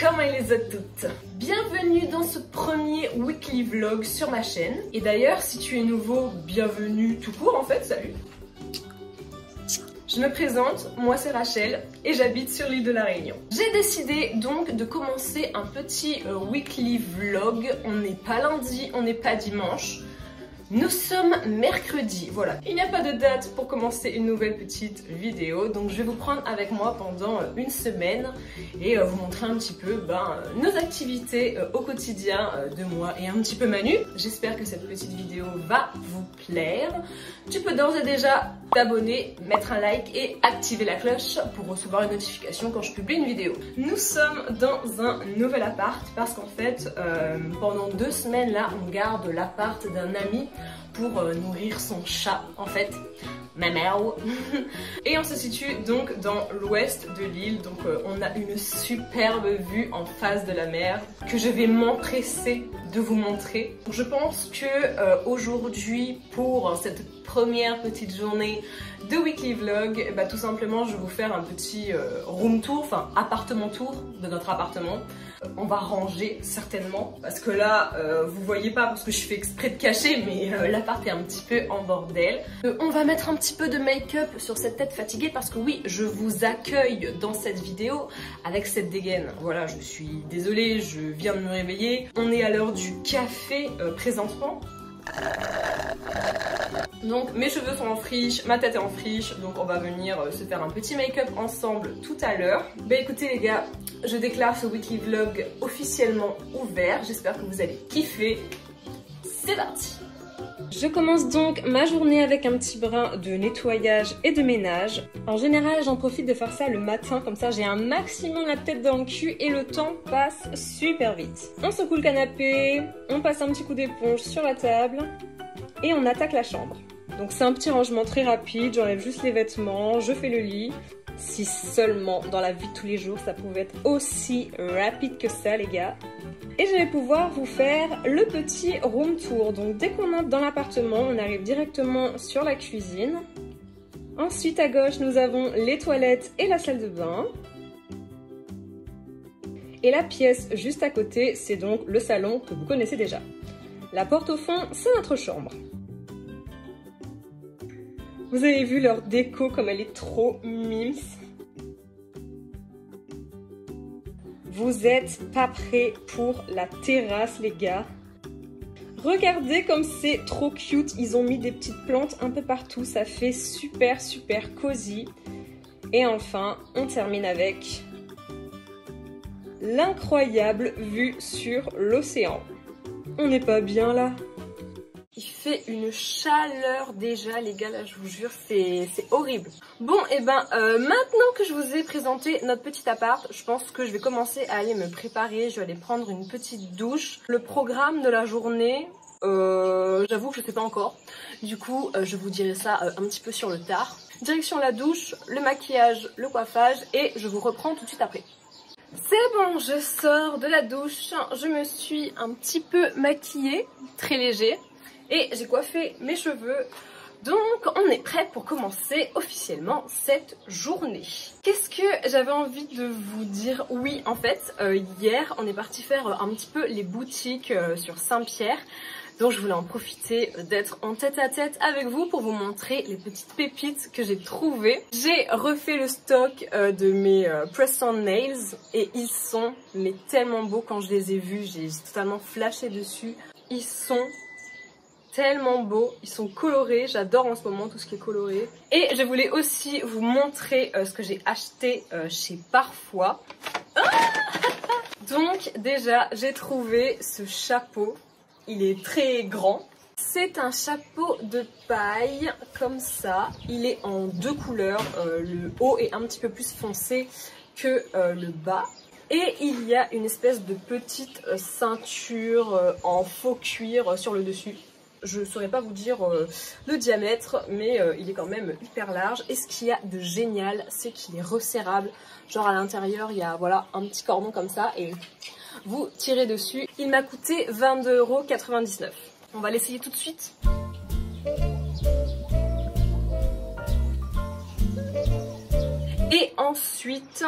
Comment ils les ont toutes? Bienvenue dans ce premier weekly vlog sur ma chaîne. Et d'ailleurs, si tu es nouveau, bienvenue tout court en fait, salut. Je me présente, moi c'est Rachel et j'habite sur l'île de la Réunion. J'ai décidé donc de commencer un petit weekly vlog. On n'est pas lundi, on n'est pas dimanche. Nous sommes mercredi, voilà. Il n'y a pas de date pour commencer une nouvelle petite vidéo, donc je vais vous prendre avec moi pendant une semaine et vous montrer un petit peu nos activités au quotidien de moi et un petit peu Manu. J'espère que cette petite vidéo va vous plaire. Tu peux d'ores et déjà t'abonner, mettre un like et activer la cloche pour recevoir une notification quand je publie une vidéo. Nous sommes dans un nouvel appart parce qu'en fait, pendant 2 semaines là, on garde l'appart d'un ami pour nourrir son chat en fait, ma mère. Et on se situe donc dans l'ouest de l'île, donc on a une superbe vue en face de la mer que je vais m'empresser de vous montrer. Je pense que aujourd'hui, pour cette première petite journée de weekly vlog, tout simplement je vais vous faire un petit room tour, enfin appartement tour de notre appartement. On va ranger certainement parce que là vous voyez pas parce que je fais exprès de cacher, mais l'appart est un petit peu en bordel. On va mettre un petit peu de make-up sur cette tête fatiguée parce que oui, je vous accueille dans cette vidéo avec cette dégaine. Voilà, je suis désolée, je viens de me réveiller. On est à l'heure du café présentement. Donc mes cheveux sont en friche, ma tête est en friche, donc on va venir se faire un petit make-up ensemble tout à l'heure. Écoutez les gars, je déclare ce weekly vlog officiellement ouvert, j'espère que vous allez kiffer. C'est parti! Je commence donc ma journée avec un petit brin de nettoyage et de ménage. En général, j'en profite de faire ça le matin, comme ça j'ai un maximum la tête dans le cul et le temps passe super vite. On secoue le canapé, on passe un petit coup d'éponge sur la table et on attaque la chambre. Donc c'est un petit rangement très rapide, j'enlève juste les vêtements, je fais le lit. Si seulement dans la vie de tous les jours ça pouvait être aussi rapide que ça les gars. Et je vais pouvoir vous faire le petit room tour. Donc dès qu'on entre dans l'appartement, on arrive directement sur la cuisine. Ensuite à gauche, nous avons les toilettes et la salle de bain. Et la pièce juste à côté, c'est donc le salon que vous connaissez déjà. La porte au fond, c'est notre chambre. Vous avez vu leur déco comme elle est trop mimes. Vous êtes pas prêts pour la terrasse les gars. Regardez comme c'est trop cute. Ils ont mis des petites plantes un peu partout. Ça fait super super cosy. Et enfin, on termine avec l'incroyable vue sur l'océan. On n'est pas bien là? Il fait une chaleur déjà les gars, là je vous jure c'est horrible. Bon et maintenant que je vous ai présenté notre petit appart, je pense que je vais commencer à aller me préparer, je vais aller prendre une petite douche. Le programme de la journée, j'avoue que je sais pas encore. Du coup je vous dirai ça un petit peu sur le tard. Direction la douche, le maquillage, le coiffage et je vous reprends tout de suite après. C'est bon, je sors de la douche, je me suis un petit peu maquillée, très léger. Et j'ai coiffé mes cheveux, donc on est prêt pour commencer officiellement cette journée. Qu'est-ce que j'avais envie de vous dire? Oui, en fait, hier on est parti faire un petit peu les boutiques sur Saint-Pierre. Donc je voulais en profiter d'être en tête-à-tête avec vous pour vous montrer les petites pépites que j'ai trouvées. J'ai refait le stock de mes press-on nails et ils sont mais tellement beaux. Quand je les ai vus, j'ai totalement flashé dessus. Ils sont tellement beaux, ils sont colorés, j'adore en ce moment tout ce qui est coloré. Et je voulais aussi vous montrer ce que j'ai acheté chez Parfois. Donc déjà j'ai trouvé ce chapeau, il est très grand C'est un chapeau de paille comme ça. Il est en deux couleurs. Le haut est un petit peu plus foncé que le bas. Et il y a une espèce de petite ceinture en faux cuir sur le dessus. Je ne saurais pas vous dire le diamètre, mais il est quand même hyper large. Et ce qu'il y a de génial, c'est qu'il est resserrable. Genre à l'intérieur, il y a voilà, un petit cordon comme ça et vous tirez dessus. Il m'a coûté 22,99 €. On va l'essayer tout de suite. Et ensuite...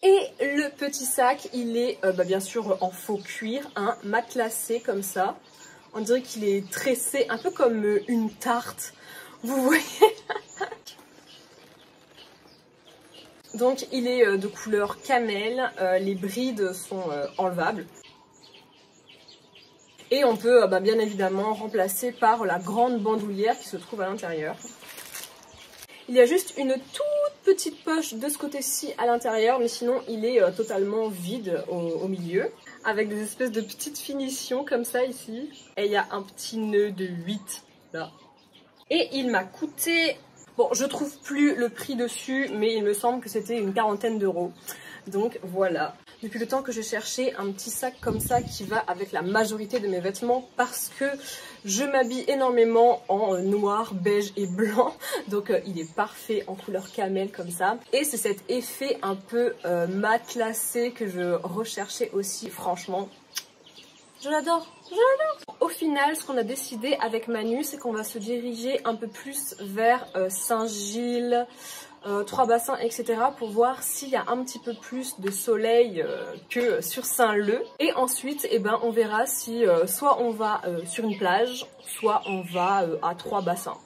Et le petit sac, il est bien sûr en faux cuir, matelassé comme ça. On dirait qu'il est tressé un peu comme une tarte. Vous voyez? Donc il est de couleur camel, les brides sont enlevables. Et on peut bien évidemment remplacer par la grande bandoulière qui se trouve à l'intérieur. Il y a juste une toute petite poche de ce côté-ci à l'intérieur, mais sinon il est totalement vide au milieu. Avec des espèces de petites finitions comme ça ici. Et il y a un petit nœud de 8 là. Et il m'a coûté... Bon, je trouve plus le prix dessus, mais il me semble que c'était une quarantaine d'euros. Donc voilà. Depuis le temps que je cherchais un petit sac comme ça qui va avec la majorité de mes vêtements parce que je m'habille énormément en noir, beige et blanc. Donc il est parfait en couleur camel comme ça. Et c'est cet effet un peu matelassé que je recherchais aussi. Franchement, je l'adore, je l'adore. Au final, ce qu'on a décidé avec Manu, c'est qu'on va se diriger un peu plus vers Saint-Gilles, Trois-Bassins, etc. pour voir s'il y a un petit peu plus de soleil que sur Saint-Leu. Et ensuite, on verra si soit on va sur une plage, soit on va à Trois-Bassins.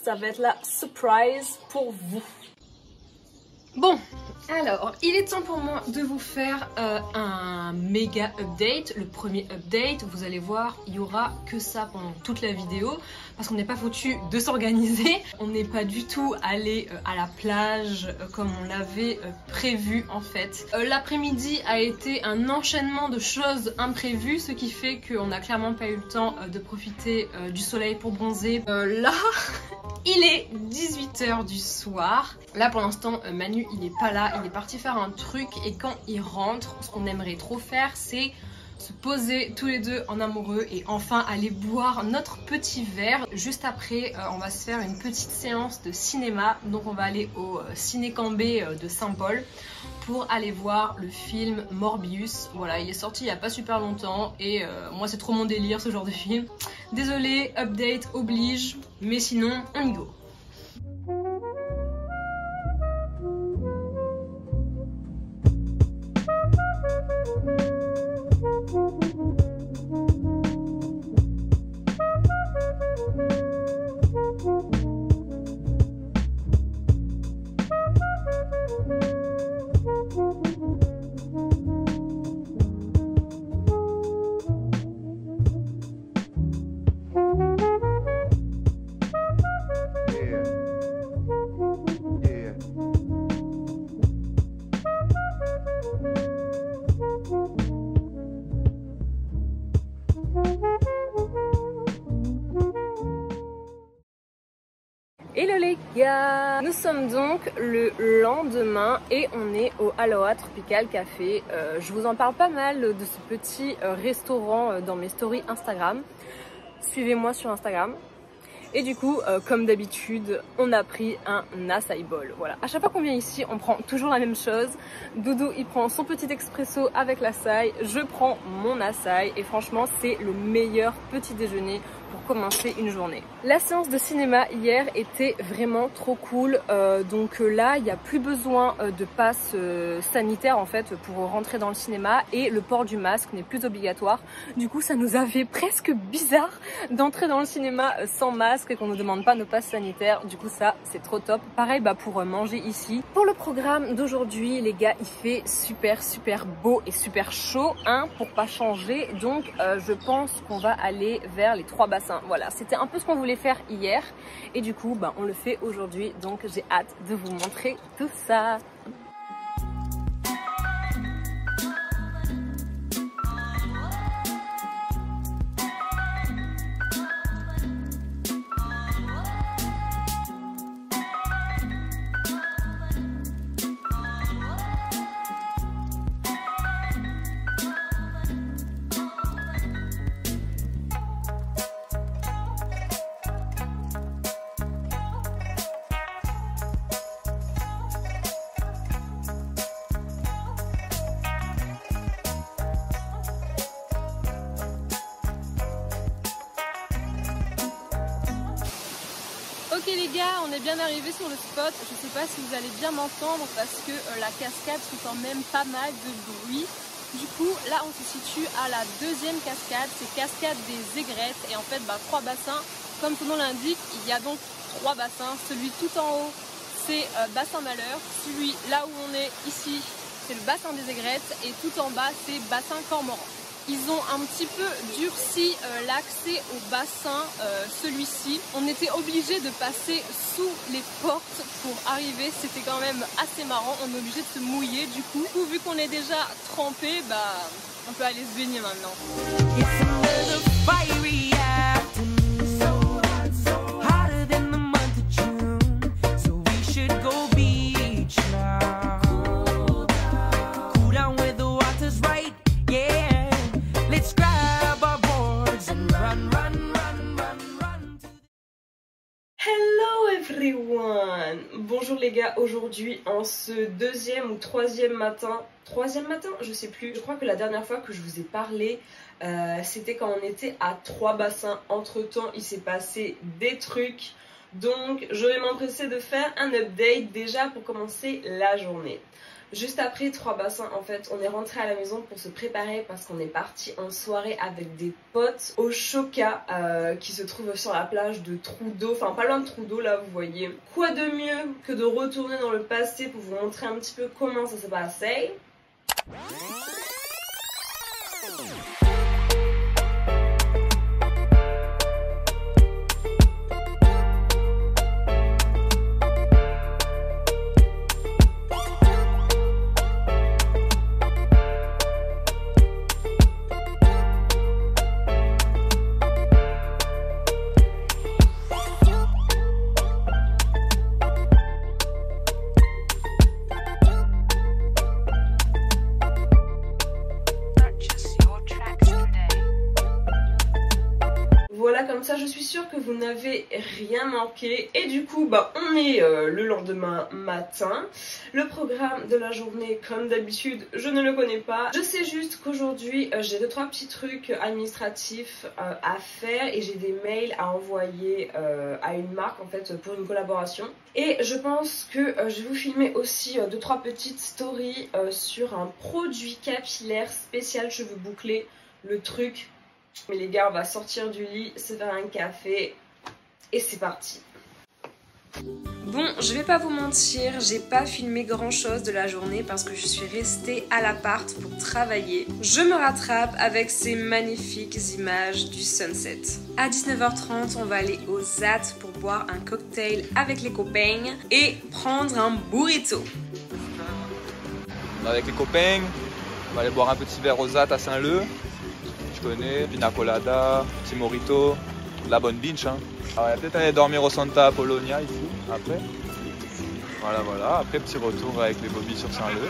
Ça va être la surprise pour vous. Bon, alors, il est temps pour moi de vous faire un méga update. Le premier update, vous allez voir, il n'y aura que ça pendant toute la vidéo parce qu'on n'est pas foutu de s'organiser. On n'est pas du tout allé à la plage comme on l'avait prévu en fait. L'après-midi a été un enchaînement de choses imprévues, ce qui fait qu'on n'a clairement pas eu le temps de profiter du soleil pour bronzer. Là, il est 18 h du soir. Là pour l'instant, Manu il n'est pas là, il est parti faire un truc et quand il rentre, ce qu'on aimerait trop faire c'est se poser tous les deux en amoureux et enfin aller boire notre petit verre. Juste après, on va se faire une petite séance de cinéma. Donc on va aller au Ciné Cambé de Saint-Paul pour aller voir le film Morbius. Voilà, il est sorti il n'y a pas super longtemps et moi c'est trop mon délire ce genre de film. Désolée, update oblige, mais sinon on y go. Hello les gars, nous sommes donc le lendemain et on est au Aloha Tropical Café. Je vous en parle pas mal de ce petit restaurant dans mes stories Instagram. Suivez-moi sur Instagram. Et du coup, comme d'habitude, on a pris un acai bowl. Voilà. À chaque fois qu'on vient ici, on prend toujours la même chose. Doudou, il prend son petit expresso avec l'acai. Je prends mon acai. Et franchement, c'est le meilleur petit déjeuner pour commencer une journée. La séance de cinéma hier était vraiment trop cool. Donc là, il n'y a plus besoin de passe sanitaire en fait pour rentrer dans le cinéma. Et le port du masque n'est plus obligatoire. Du coup, ça nous avait presque bizarre d'entrer dans le cinéma sans masque et qu'on ne nous demande pas nos passes sanitaires. Du coup ça c'est trop top. Pareil pour manger ici. Pour le programme d'aujourd'hui les gars, il fait super beau et super chaud pour pas changer. Donc je pense qu'on va aller vers les Trois-Bassins. Voilà, c'était un peu ce qu'on voulait faire hier et du coup on le fait aujourd'hui. Donc j'ai hâte de vous montrer tout ça. Ok les gars, on est bien arrivé sur le spot. Je sais pas si vous allez bien m'entendre parce que la cascade fait quand même pas mal de bruit. Du coup, là on se situe à la deuxième cascade, c'est cascade des Aigrettes. Et en fait, 3 bassins, comme son nom l'indique, il y a donc 3 bassins. Celui tout en haut, c'est bassin Malheur. Celui là où on est ici, c'est le bassin des Aigrettes. Et tout en bas, c'est bassin Cormoran. Ils ont un petit peu durci l'accès au bassin, celui-ci. On était obligé de passer sous les portes pour arriver. C'était quand même assez marrant. On est obligé de se mouiller du coup. Vu qu'on est déjà trempé, on peut aller se baigner maintenant. Bonjour les gars, aujourd'hui en ce deuxième ou troisième matin, je sais plus, je crois que la dernière fois que je vous ai parlé c'était quand on était à 3 bassins. Entre temps il s'est passé des trucs, donc je vais m'empresser de faire un update déjà pour commencer la journée. Juste après 3 bassins, en fait, on est rentré à la maison pour se préparer parce qu'on est parti en soirée avec des potes au Choca qui se trouve sur la plage de Trudeau, enfin pas loin de Trudeau là, vous voyez. Quoi de mieux que de retourner dans le passé pour vous montrer un petit peu comment ça s'est passé. Voilà, comme ça je suis sûre que vous n'avez rien manqué. Et du coup on est le lendemain matin. Le programme de la journée, comme d'habitude, je ne le connais pas. Je sais juste qu'aujourd'hui j'ai 2-3 petits trucs administratifs à faire. Et j'ai des mails à envoyer à une marque en fait pour une collaboration. Et je pense que je vais vous filmer aussi 2-3 petites stories sur un produit capillaire spécial cheveux bouclés. Le truc... Mais les gars, on va sortir du lit, se faire un café et c'est parti. Bon, je vais pas vous mentir, j'ai pas filmé grand chose de la journée parce que je suis restée à l'appart pour travailler. Je me rattrape avec ces magnifiques images du sunset. À 19h30, on va aller au ZAT pour boire un cocktail avec les copains et prendre un burrito. Avec les copains, on va aller boire un petit verre au ZAT à Saint-Leu. Je connais, pina colada, petit morito, la bonne binge. Hein. Alors, on va peut-être aller dormir au Santa Apollonia ici, après. Voilà, après petit retour avec les bobbies sur Saint-Leu.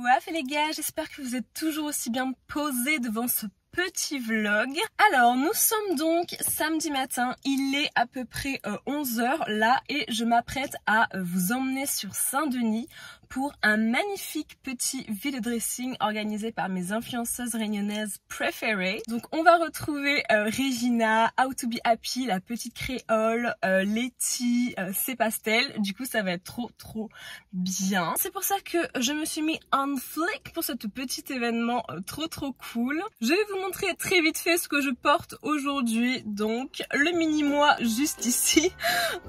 Wouaf les gars, j'espère que vous êtes toujours aussi bien posés devant ce petit vlog. Alors nous sommes donc samedi matin, il est à peu près 11h là et je m'apprête à vous emmener sur Saint-Denis pour un magnifique petit vide dressing organisé par mes influenceuses réunionnaises préférées. Donc on va retrouver Regina, How to be happy, la petite créole, Letty, ses pastels. Du coup ça va être trop bien. C'est pour ça que je me suis mis en flic pour ce petit événement trop cool. Je vais vous montrer très vite fait ce que je porte aujourd'hui. Donc le mini moi juste ici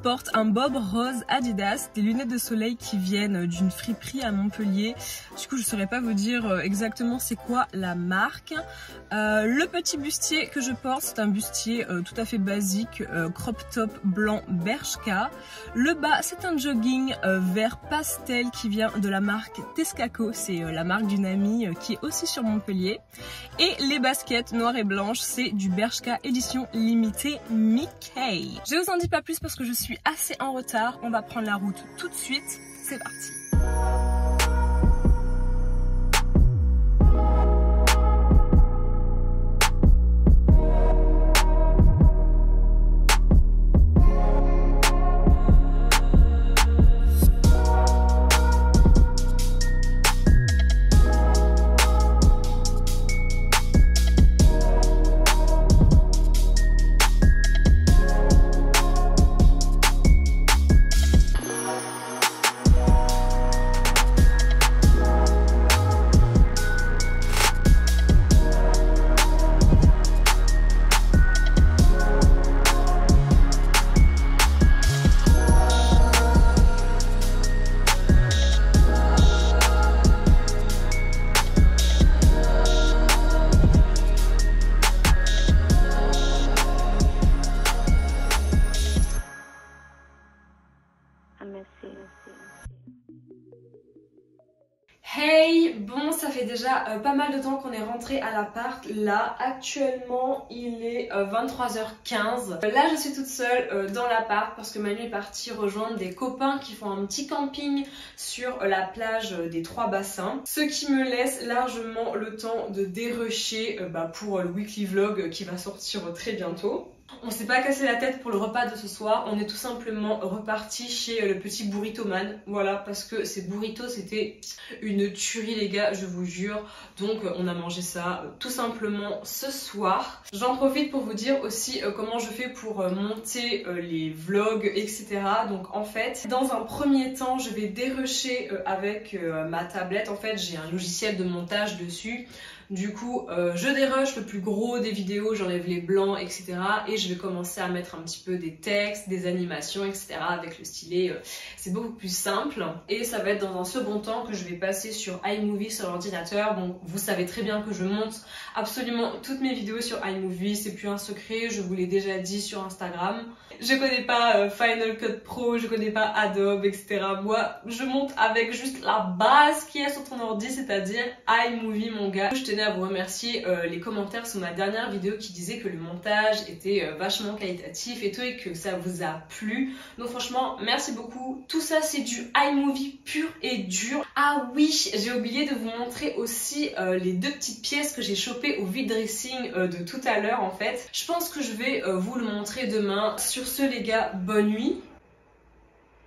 porte un bob rose Adidas, des lunettes de soleil qui viennent d'une friperie friperie à Montpellier. Du coup je saurais pas vous dire exactement c'est quoi la marque. Le petit bustier que je porte, c'est un bustier tout à fait basique, crop top blanc Bershka. Le bas c'est un jogging vert pastel qui vient de la marque Tescaco, c'est la marque d'une amie qui est aussi sur Montpellier. Et les baskets noires et blanches, c'est du Bershka édition limitée Mickey. Je vous en dis pas plus parce que je suis assez en retard, on va prendre la route tout de suite, c'est parti. Hey, bon, ça fait déjà pas mal de temps qu'on est rentré à l'appart. Là, actuellement, il est 23h15. Là, je suis toute seule dans l'appart parce que Manu est parti rejoindre des copains qui font un petit camping sur la plage des Trois Bassins. Ce qui me laisse largement le temps de dérusher pour le weekly vlog qui va sortir très bientôt. On s'est pas cassé la tête pour le repas de ce soir, on est tout simplement reparti chez le petit Burrito Man. Voilà, parce que ces burritos c'était une tuerie les gars, je vous jure. Donc on a mangé ça tout simplement ce soir. J'en profite pour vous dire aussi comment je fais pour monter les vlogs, etc. Donc en fait, dans un premier temps, je vais dérusher avec ma tablette. En fait, j'ai un logiciel de montage dessus. Du coup, je dérush le plus gros des vidéos, j'enlève les blancs, etc. Et je vais commencer à mettre un petit peu des textes, des animations, etc. avec le stylet. C'est beaucoup plus simple. Et ça va être dans un second temps que je vais passer sur iMovie sur l'ordinateur. Bon, vous savez très bien que je monte absolument toutes mes vidéos sur iMovie. C'est plus un secret, je vous l'ai déjà dit sur Instagram. Je connais pas Final Cut Pro, je connais pas Adobe, etc. Moi, je monte avec juste la base qui est sur ton ordi, c'est-à-dire iMovie, mon gars. Je tenais à vous remercier les commentaires sur ma dernière vidéo qui disait que le montage était vachement qualitatif et tout et que ça vous a plu. Donc franchement, merci beaucoup. Tout ça, c'est du iMovie pur et dur. Ah oui, j'ai oublié de vous montrer aussi les deux petites pièces que j'ai chopées au vide dressing de tout à l'heure en fait. Je pense que je vais vous le montrer demain. Sur ce les gars, bonne nuit.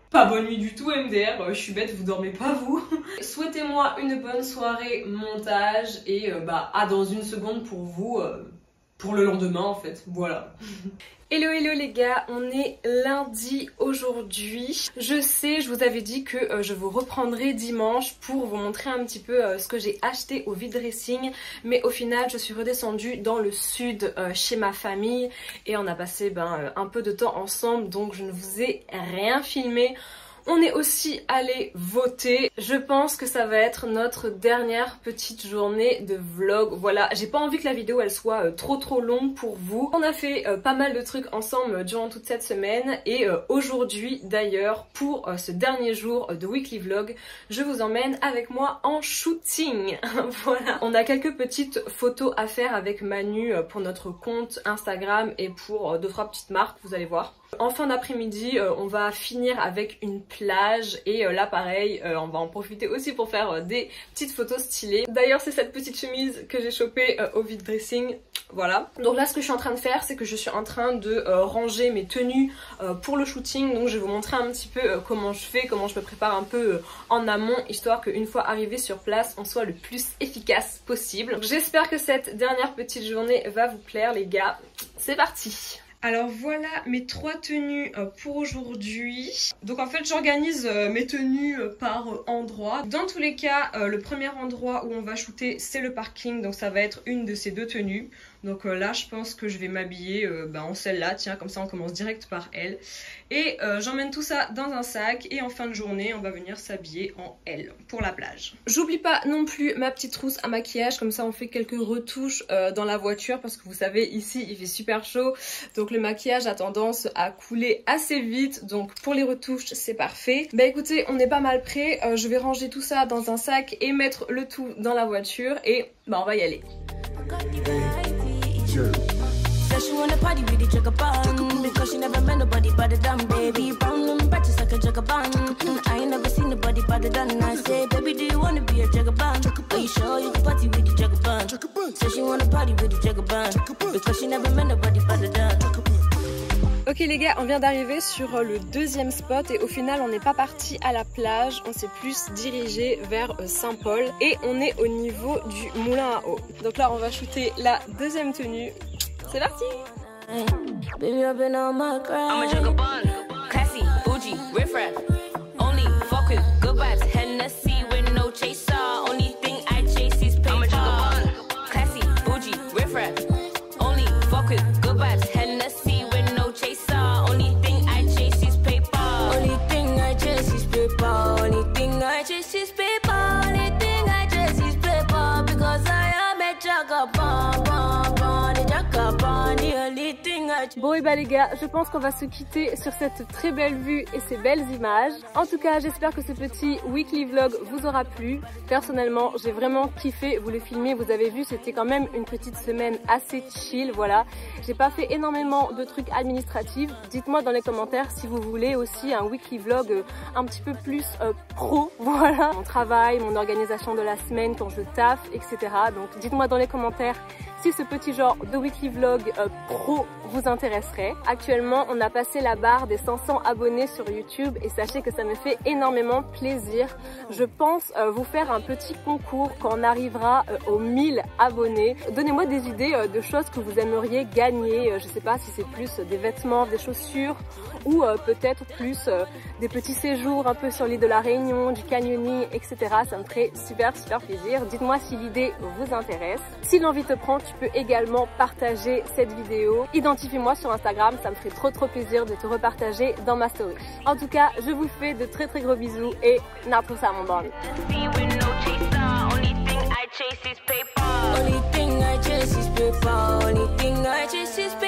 Pas bonne nuit du tout MDR, je suis bête, vous dormez pas vous. Souhaitez-moi une bonne soirée montage et à dans une seconde pour vous, pour le lendemain en fait, voilà. Hello hello les gars, on est lundi aujourd'hui. Je sais, je vous avais dit que je vous reprendrai dimanche pour vous montrer un petit peu ce que j'ai acheté au vide dressing. Mais au final, je suis redescendue dans le sud chez ma famille et on a passé un peu de temps ensemble, donc je ne vous ai rien filmé. On est aussi allé voter. Je pense que ça va être notre dernière petite journée de vlog. Voilà, j'ai pas envie que la vidéo elle soit trop longue pour vous. On a fait pas mal de trucs ensemble durant toute cette semaine et aujourd'hui d'ailleurs pour ce dernier jour de weekly vlog, je vous emmène avec moi en shooting. Voilà, on a quelques petites photos à faire avec Manu pour notre compte Instagram et pour 2-3 petites marques, vous allez voir. En fin d'après-midi, on va finir avec une plage et là pareil, on va en profiter aussi pour faire des petites photos stylées. D'ailleurs, c'est cette petite chemise que j'ai chopée au vide dressing. Voilà. Donc là, ce que je suis en train de faire, c'est que je suis en train de ranger mes tenues pour le shooting. Donc je vais vous montrer un petit peu comment je fais, comment je me prépare un peu en amont, histoire qu'une fois arrivé sur place, on soit le plus efficace possible. J'espère que cette dernière petite journée va vous plaire les gars. C'est parti! Alors voilà mes 3 tenues pour aujourd'hui. Donc en fait j'organise mes tenues par endroit. Dans tous les cas, le premier endroit où on va shooter c'est le parking. Donc ça va être une de ces 2 tenues. Donc là je pense que je vais m'habiller en celle-là. Tiens, comme ça on commence direct par elle. Et j'emmène tout ça dans un sac. Et en fin de journée on va venir s'habiller en L pour la plage. J'oublie pas non plus ma petite trousse à maquillage. Comme ça on fait quelques retouches dans la voiture. Parce que vous savez ici il fait super chaud. Donc le maquillage a tendance à couler assez vite. Donc pour les retouches c'est parfait. Bah écoutez, on est pas mal prêt. Je vais ranger tout ça dans un sac et mettre le tout dans la voiture. Et bah on va y aller. She wanna party with the jagaban because she never met nobody better than baby. Brown and batches like a jagaban. I ain't never seen nobody better than I say, baby, do you wanna be a jagaban? Are you sure you can party with the jagaban? So she wanna party with the jagaban because she never met nobody better than. Ok les gars, on vient d'arriver sur le 2e spot et au final on n'est pas parti à la plage, on s'est plus dirigé vers Saint-Paul et on est au niveau du moulin à eau. Donc là on va shooter la 2e tenue. C'est parti! Baby, I've been on my grind. I'm a jagaban, classy, bougie, riff-raff. Only fuck with good vibes, Hennessy with no chaser. Only thing I chase is paper. I'm a jagaban, classy, bougie, riff-raff. Only fuck with good vibes, Hennessy with no chaser. Only thing I chase is paper. Only thing I chase is paper. Only thing I chase is paper. Only thing I chase is paper. Because I am a jagaban. Bon et bah les gars, je pense qu'on va se quitter sur cette très belle vue et ces belles images. En tout cas, j'espère que ce petit weekly vlog vous aura plu. Personnellement, j'ai vraiment kiffé vous le filmer. Vous avez vu, c'était quand même une petite semaine assez chill, voilà. J'ai pas fait énormément de trucs administratifs. Dites-moi dans les commentaires si vous voulez aussi un weekly vlog un petit peu plus pro, voilà. Mon travail, mon organisation de la semaine quand je taffe, etc. Donc dites-moi dans les commentaires si ce petit genre de weekly vlog pro vous intéresserait. Actuellement, on a passé la barre des 500 abonnés sur YouTube et sachez que ça me fait énormément plaisir. Je pense vous faire un petit concours quand on arrivera aux 1000 abonnés. Donnez-moi des idées de choses que vous aimeriez gagner. Je sais pas si c'est plus des vêtements, des chaussures ou peut-être plus des petits séjours un peu sur l'île de la Réunion, du canyoning, etc. Ça me ferait super plaisir. Dites-moi si l'idée vous intéresse. Si l'envie te prend, tu peux également partager cette vidéo. Identifie-moi sur Instagram, ça me ferait trop plaisir de te repartager dans ma story. En tout cas, je vous fais de très gros bisous et natros à mon bon. Only thing I chase is paper. Only thing I chase is paper.